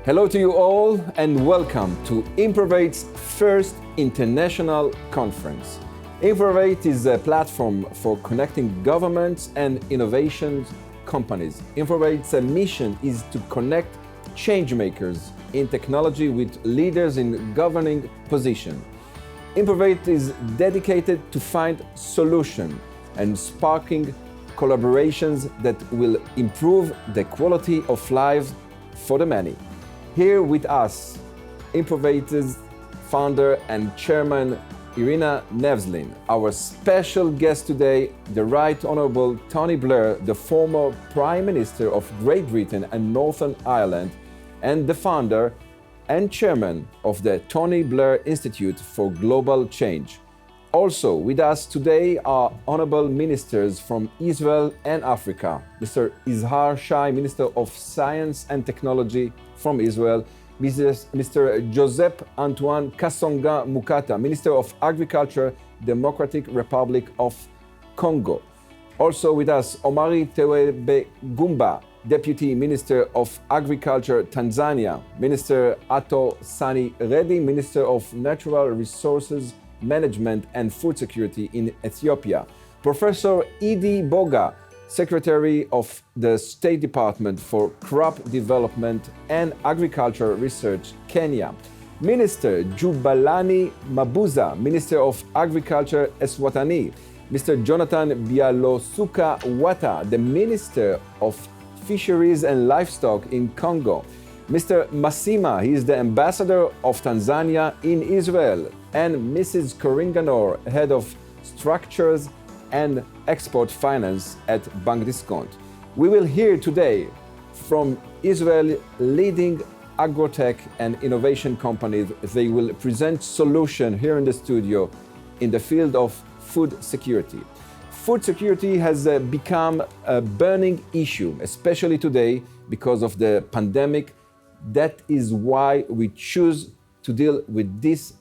Hello to you all and welcome to IMPROVATE's first international conference. IMPROVATE is a platform for connecting governments and innovation companies. IMPROVATE's mission is to connect change makers in technology with leaders in governing positions. IMPROVATE is dedicated to find solutions and sparking collaborations that will improve the quality of life for the many. Here with us, IMPROVATE's founder and chairman, Irina Nevzlin. Our special guest today, the Right Honourable Tony Blair, the former Prime Minister of Great Britain and Northern Ireland, and the founder and chairman of the Tony Blair Institute for Global Change. Also with us today are honourable ministers from Israel and Africa, Mr. Yizhar Shai, Minister of Science and Technology from Israel, Mr. Joseph Antoine Kasonga Mukata, Minister of Agriculture, Democratic Republic of Congo. Also with us, Omari Tewebe Gumba, Deputy Minister of Agriculture, Tanzania, Minister Ato Sani Reddy, Minister of Natural Resources Management and Food Security in Ethiopia, Professor Edie Boga, Secretary of the State Department for Crop Development and Agriculture Research, Kenya, Minister Jubalani Mabuza, Minister of Agriculture, Eswatini, Mr. Jonathan Bialosuka Wata, the Minister of Fisheries and Livestock in Congo, Mr. Masima, he is the Ambassador of Tanzania in Israel, and Mrs. Coringanor, Head of Structures and Export Finance at Bank Discount. We will hear today from Israel leading agrotech and innovation companies. They will present solutions here in the studio in the field of food security. Food security has become a burning issue, especially today because of the pandemic. That is why we choose to deal with this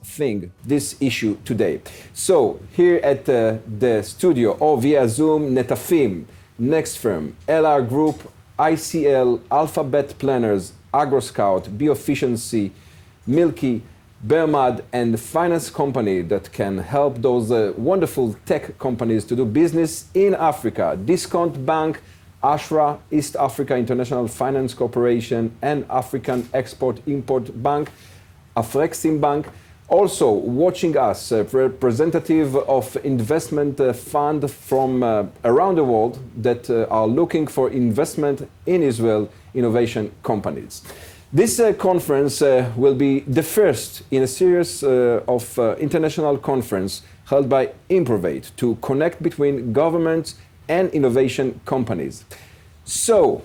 issue today. So here at the studio or via Zoom, Netafim, NextFerm, LR Group, ICL, Alphabet Planners, AgroScout, Bioefficiency, Milky, Bermad, and finance company that can help those wonderful tech companies to do business in Africa. Discount Bank, Ashra, East Africa International Finance Corporation, and African Export-Import Bank, Afrexim Bank. Also watching us, representative of investment fund from around the world that are looking for investment in Israel innovation companies. This conference will be the first in a series of international conference held by IMPROVATE to connect between governments and innovation companies. So,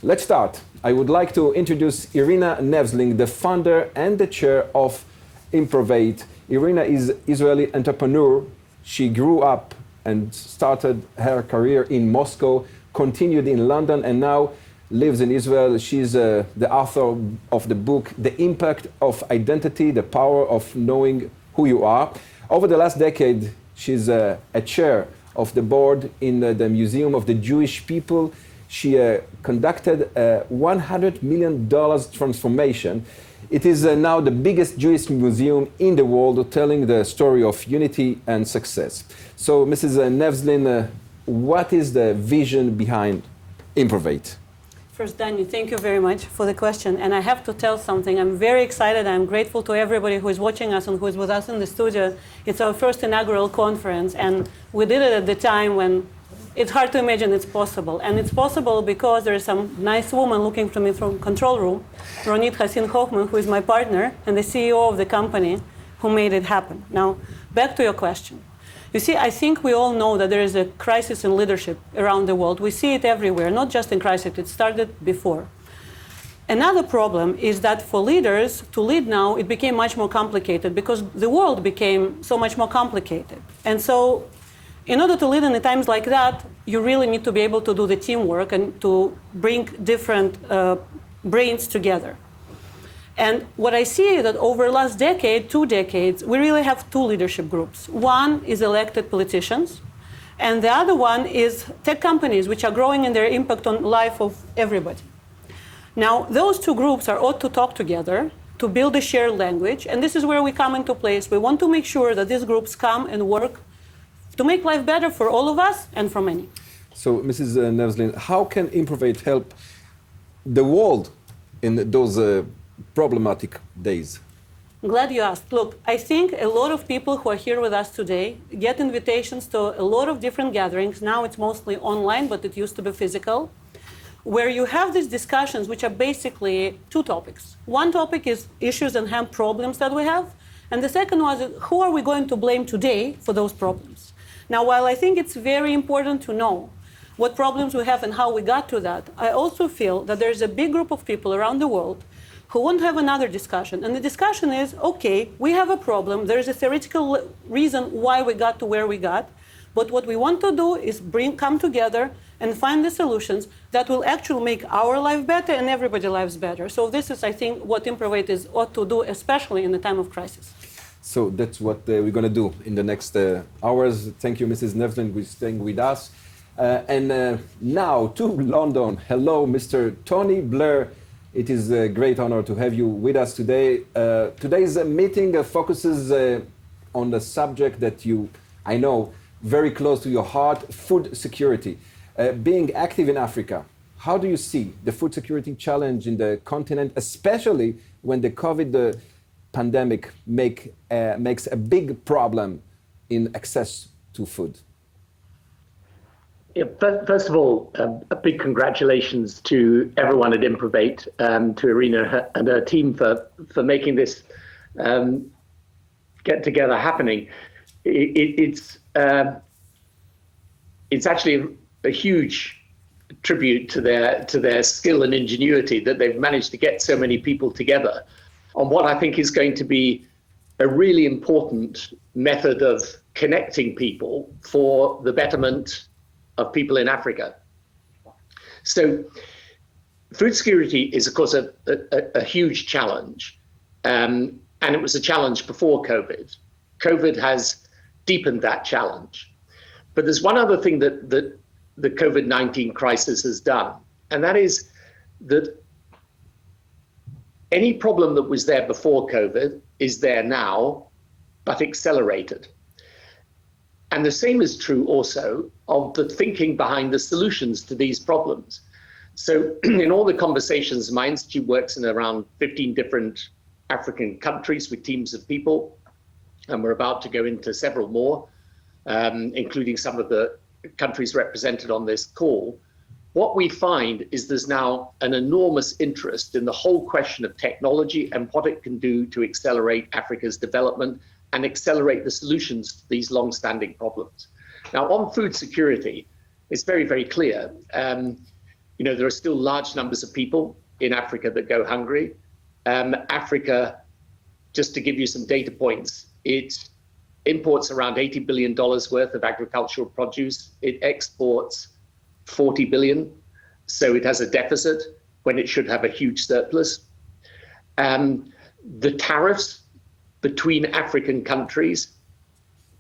let's start. I would like to introduce Irina Nevzlin, the founder and the chair of IMPROVATE. Irina is Israeli entrepreneur. She grew up and started her career in Moscow, continued in London, and now lives in Israel. She's the author of the book, The Impact of Identity, The Power of Knowing Who You Are. Over the last decade, she's a chair of the board in the Museum of the Jewish People. She conducted a $100 million transformation. It is now the biggest Jewish museum in the world, telling the story of unity and success. So, Mrs. Nevzlin, what is the vision behind IMPROVATE? First, Danny, thank you very much for the question. And I have to tell something. I'm very excited. I'm grateful to everybody who is watching us and who is with us in the studio. It's our first inaugural conference, and we did it at the time when it's hard to imagine it's possible. And it's possible because there is some nice woman looking to me from control room, Ronit Hassin-Hochman, who is my partner and the CEO of the company who made it happen. Now, back to your question. You see, I think we all know that there is a crisis in leadership around the world. We see it everywhere, not just in crisis. It started before. Another problem is that for leaders to lead now, it became much more complicated because the world became so much more complicated. And so in order to lead in times like that, you really need to be able to do the teamwork and to bring different brains together. And what I see is that over the last decade, 2 decades, we really have 2 leadership groups. One is elected politicians, and the other one is tech companies, which are growing in their impact on life of everybody. Now, those two groups are ought to talk together to build a shared language, and this is where we come into place. We want to make sure that these groups come and work to make life better for all of us and for many. So, Mrs. Nevslin, how can IMPROVATE help the world in those problematic days? I'm glad you asked. Look, I think a lot of people who are here with us today get invitations to a lot of different gatherings. Now it's mostly online, but it used to be physical, where you have these discussions, which are basically two topics. One topic is issues and hand problems that we have, and the second one is who are we going to blame today for those problems? Now, while I think it's very important to know what problems we have and how we got to that, I also feel that there's a big group of people around the world who want to have another discussion. And the discussion is, okay, we have a problem. There's a theoretical reason why we got to where we got. But what we want to do is come together and find the solutions that will actually make our life better and everybody's lives better. So this is, I think, what IMPROVATE ought to do, especially in the time of crisis. So that's what we're going to do in the next hours. Thank you, Mrs. Nevslin, for staying with us. And now to London. Hello, Mr. Tony Blair. It is a great honor to have you with us today. Today's meeting focuses on the subject that I know, very close to your heart, food security. Being active in Africa, how do you see the food security challenge in the continent, especially when the COVID pandemic makes a big problem in access to food? Yeah, first of all, a big congratulations to everyone at IMPROVATE, to Irina and her team for making this get together happening. It's actually a huge tribute to their skill and ingenuity that they've managed to get so many people together on what I think is going to be a really important method of connecting people for the betterment of people in Africa. So food security is, of course, a huge challenge. And it was a challenge before COVID. COVID has deepened that challenge. But there's one other thing that the COVID-19 crisis has done, and that is that any problem that was there before COVID is there now, but accelerated. And the same is true also of the thinking behind the solutions to these problems. So in all the conversations, my institute works in around 15 different African countries with teams of people, and we're about to go into several more, including some of the countries represented on this call. What we find is there's now an enormous interest in the whole question of technology and what it can do to accelerate Africa's development and accelerate the solutions to these long-standing problems. Now, on food security, it's very, very clear. There are still large numbers of people in Africa that go hungry. Africa, just to give you some data points, it imports around $80 billion worth of agricultural produce. It exports 40 billion, so it has a deficit when it should have a huge surplus. The tariffs between African countries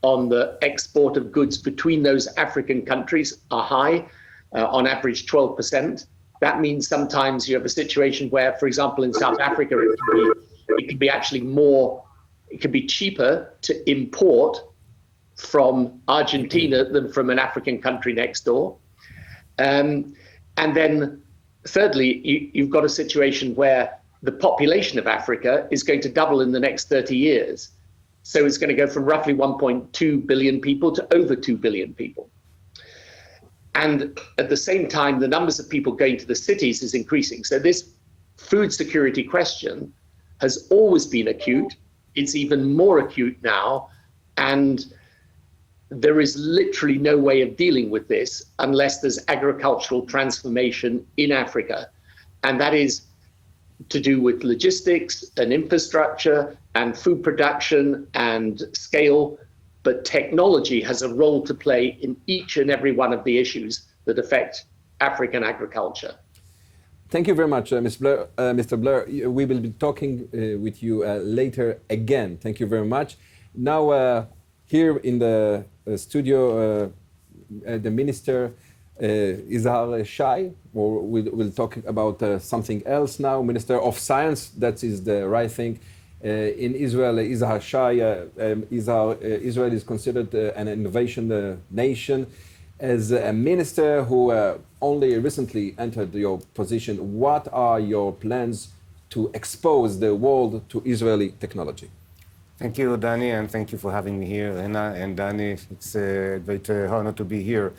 on the export of goods between those African countries are high, on average 12%. That means sometimes you have a situation where, for example, in South Africa, it could be actually more, it could be cheaper to import from Argentina than from an African country next door. And then thirdly, you've got a situation where the population of Africa is going to double in the next 30 years. So it's going to go from roughly 1.2 billion people to over 2 billion people. And at the same time, the numbers of people going to the cities is increasing. So this food security question has always been acute. It's even more acute now. And there is literally no way of dealing with this unless there's agricultural transformation in Africa. And that is to do with logistics and infrastructure and food production and scale. But technology has a role to play in each and every one of the issues that affect African agriculture. Thank you very much, Mr. Blair. We will be talking with you later again. Thank you very much. Now, here in the studio, the Minister Yizhar Shai, or we'll talk about something else now. Minister of Science, that is the right thing. In Israel, Yizhar Shai, Israel is considered an innovation nation. As a minister who only recently entered your position, what are your plans to expose the world to Israeli technology? Thank you, Danny, and thank you for having me here, Rena and Danny. It's a great honor to be here.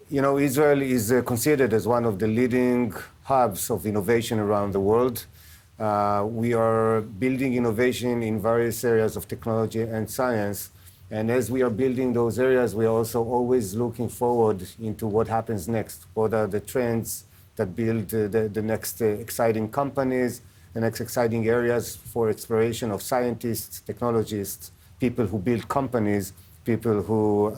Israel is considered as one of the leading hubs of innovation around the world. We are building innovation in various areas of technology and science. And as we are building those areas, we are also always looking forward into what happens next. What are the trends that build the next exciting companies, the next exciting areas for exploration of scientists, technologists, people who build companies, people who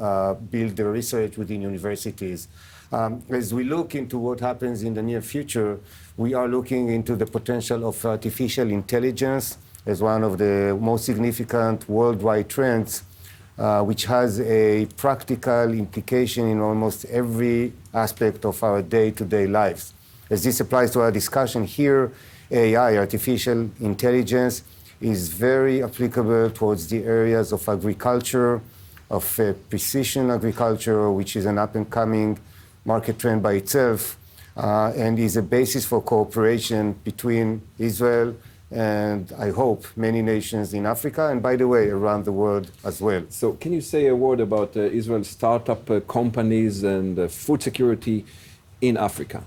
build the research within universities. As we look into what happens in the near future, we are looking into the potential of artificial intelligence as one of the most significant worldwide trends, which has a practical implication in almost every aspect of our day-to-day lives. As this applies to our discussion here, AI, artificial intelligence, is very applicable towards the areas of agriculture, of precision agriculture, which is an up-and-coming market trend by itself, and is a basis for cooperation between Israel and, I hope, many nations in Africa, and by the way, around the world as well. So can you say a word about Israel's startup companies and food security in Africa?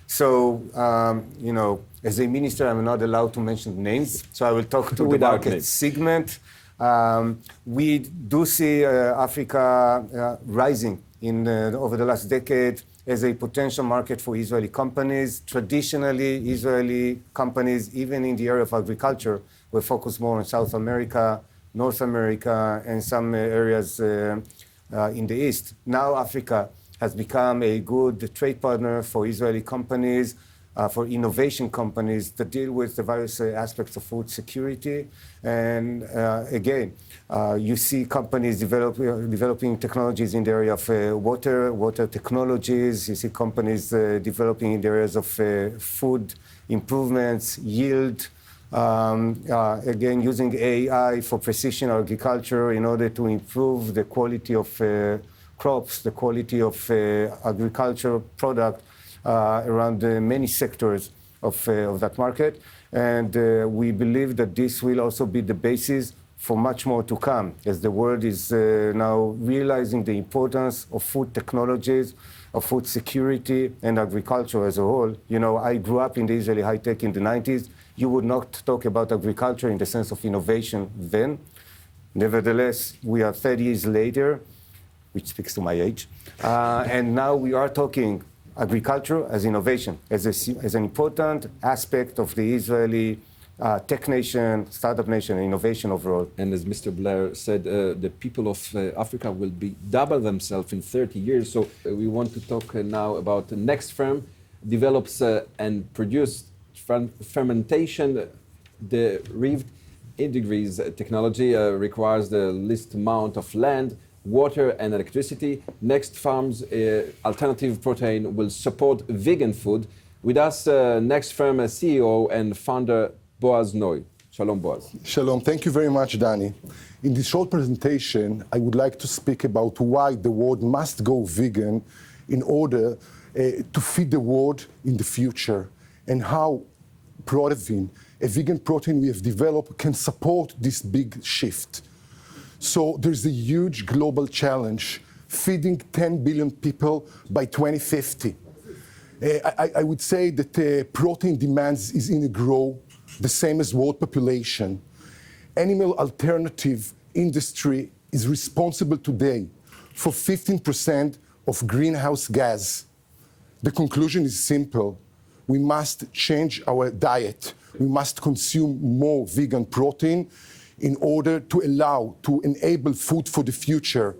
So, as a minister, I'm not allowed to mention names, so I will talk to the market names. Segment. We do see Africa rising over the last decade as a potential market for Israeli companies. Traditionally, Israeli companies, even in the area of agriculture, were focused more on South America, North America, and some areas in the East. Now Africa has become a good trade partner for Israeli companies, for innovation companies that deal with the various aspects of food security. And again, you see companies developing technologies in the area of water technologies. You see companies developing in the areas of food improvements, yield, again, using AI for precision agriculture in order to improve the quality of crops, the quality of agricultural product around many sectors of that market. And we believe that this will also be the basis for much more to come, as the world is now realizing the importance of food technologies, of food security, and agriculture as a whole. I grew up in the Israeli high tech in the 90s. You would not talk about agriculture in the sense of innovation then. Nevertheless, we are 30 years later, which speaks to my age. And now we are talking agriculture as innovation, as an important aspect of the Israeli tech nation, startup nation, and innovation overall. And as Mr. Blair said, the people of Africa will be double themselves in 30 years. So we want to talk now about NextFerm, develops and produces fermentation derived degrees technology, requires the least amount of land, water, and electricity. NextFerm's alternative protein will support vegan food. With us, NextFerm CEO and founder Boaz Noy. Shalom, Boaz. Shalom. Thank you very much, Danny. In this short presentation, I would like to speak about why the world must go vegan in order to feed the world in the future, and how protein, a vegan protein we have developed, can support this big shift. So there's a huge global challenge, feeding 10 billion people by 2050. I would say that protein demands is in a grow, the same as world population. Animal alternative industry is responsible today for 15% of greenhouse gas. The conclusion is simple. We must change our diet. We must consume more vegan protein in order to enable food for the future.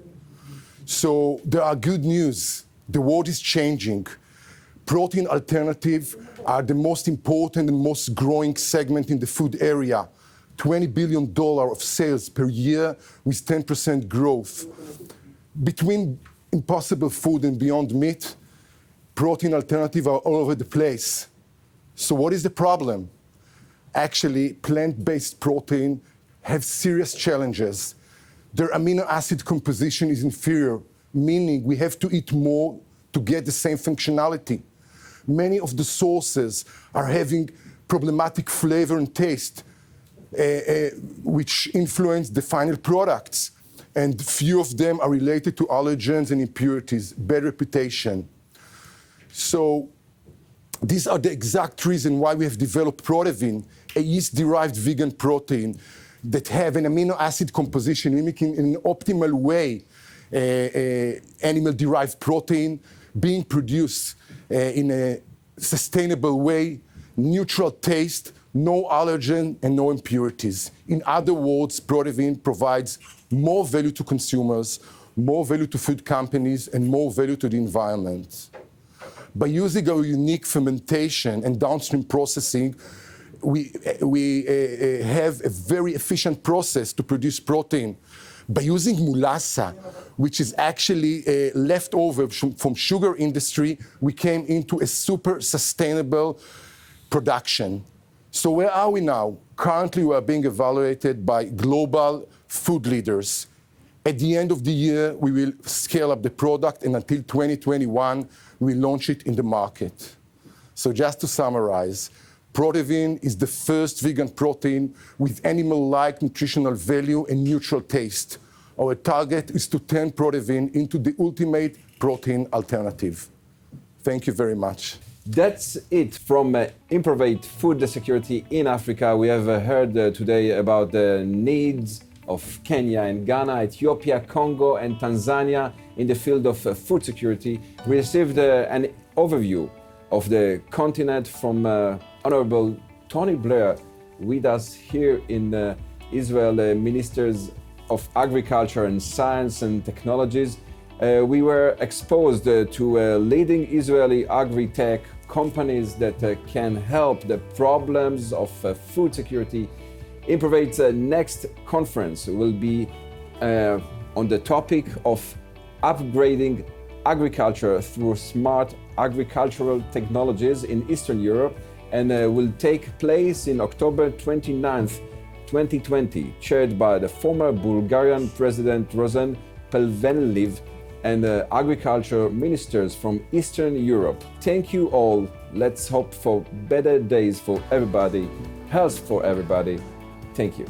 So there are good news. The world is changing. Protein alternatives are the most important and most growing segment in the food area. $20 billion of sales per year with 10% growth. Between Impossible Food and Beyond Meat, protein alternatives are all over the place. So what is the problem? Actually, plant-based protein have serious challenges. Their amino acid composition is inferior, meaning we have to eat more to get the same functionality. Many of the sources are having problematic flavor and taste, which influence the final products. And few of them are related to allergens and impurities, bad reputation. So these are the exact reason why we have developed Protein, a yeast-derived vegan protein that have an amino acid composition mimicking in an optimal way animal-derived protein being produced in a sustainable way, neutral taste, no allergen and no impurities. In other words, Protein provides more value to consumers, more value to food companies, and more value to the environment. By using our unique fermentation and downstream processing, we have a very efficient process to produce protein. By using mulasa, which is actually leftover from sugar industry, we came into a super sustainable production. So where are we now? Currently, we are being evaluated by global food leaders. At the end of the year, we will scale up the product, and until 2021, we launch it in the market. So just to summarize, Protein is the first vegan protein with animal-like nutritional value and neutral taste. Our target is to turn Protein into the ultimate protein alternative. Thank you very much. That's it from IMPROVATE Food Security in Africa. We have heard today about the needs of Kenya and Ghana, Ethiopia, Congo, and Tanzania in the field of food security. We received an overview of the continent from Honorable Tony Blair with us here in Israel, Ministers of Agriculture and Science and Technologies. We were exposed to leading Israeli agri-tech companies that can help the problems of food security. IMPROVATE's next conference will be on the topic of upgrading agriculture through smart agricultural technologies in Eastern Europe, and will take place in October 29th, 2020, chaired by the former Bulgarian President Rosen Plevneliev and agriculture ministers from Eastern Europe. Thank you all. Let's hope for better days for everybody, health for everybody. Thank you.